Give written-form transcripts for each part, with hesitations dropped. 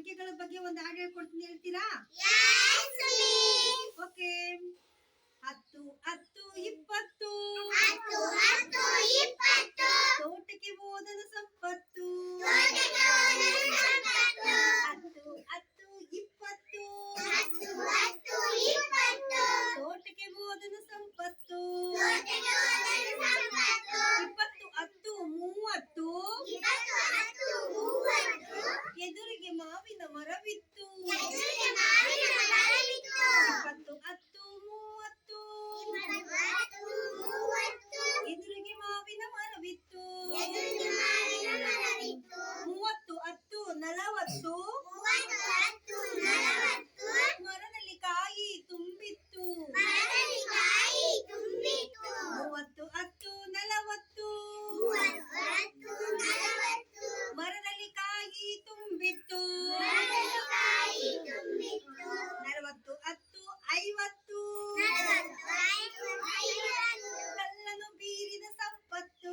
ಸಂಖ್ಯೆಗಳ ಬಗ್ಗೆ ಒಂದು ಹಾಡು ಹೇಳ್ಕೊಡ್ತೀನಿ, ಹೇಳ್ತೀರಾ? ಓಕೆ. 10 10 20 ತೋಟಕ್ಕೆ ಹೋದನು ಸಂಪತ್ತು. 10 10 20 ತೋಟಕ್ಕೆ ಹೋದನು ಸಂಪತ್ತು. 20 10 30 ಎದುರಿಗೆ ಮಾವಿನ ಮರವಿತ್ತು. 20 10 30 ಎದುರಿಗೆ ಮಾವಿನ ಮರವಿತ್ತು. 30 10 40 ಮರದಲ್ಲಿ ಕಾಯಿ ತುಂಬಿತ್ತು. 30 10 40 ಮರದಲ್ಲಿ ಕಾಯಿ ತುಂಬಿತ್ತು. 40 10 50 ಕಲ್ಲನ್ನು ಬೀರಿದ ಸಂಪತ್ತು.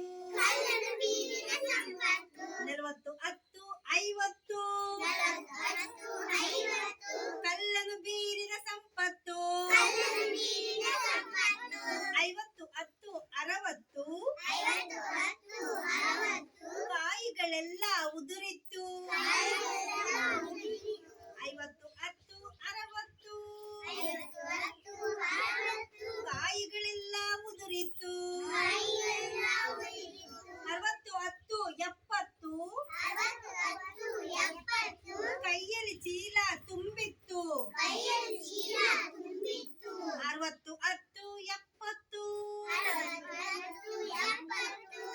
40 10 50 ಕಲ್ಲನ್ನು ಬೀರಿದ ಸಂಪತ್ತು. 50 10 60 ಕಾಯಿಗಳೆಲ್ಲ ಉದುರಿತ್ತು. 50 10 60 ಕಾಯಿಗಳೆಲ್ಲ ಉದುರಿತ್ತು. 60 10 70 ಕೈಯಲ್ಲಿ ಚೀಲ ತುಂಬಿತ್ತು. 60 10 70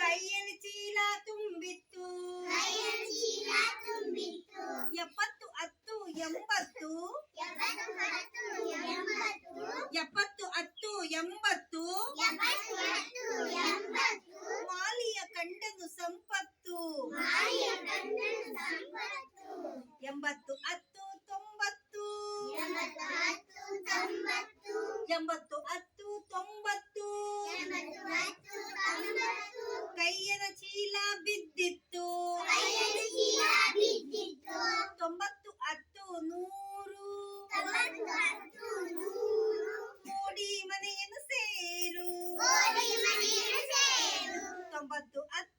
ಕೈಯಲ್ಲಿ ಚೀಲ ತುಂಬಿತ್ತು. 70 10 80 70 10 80 ಮಾಲಿಯ ಕಂಡನು ಸಂಪತ್ತು. 80 10 90 80 10 90 ಕೈಯನ ಚೀಲ ಬಿದ್ದಿತ್ತು. 90 10 100 ಮೋಡಿ ಮನೆಯನ್ನು ಸೇರು. 90 10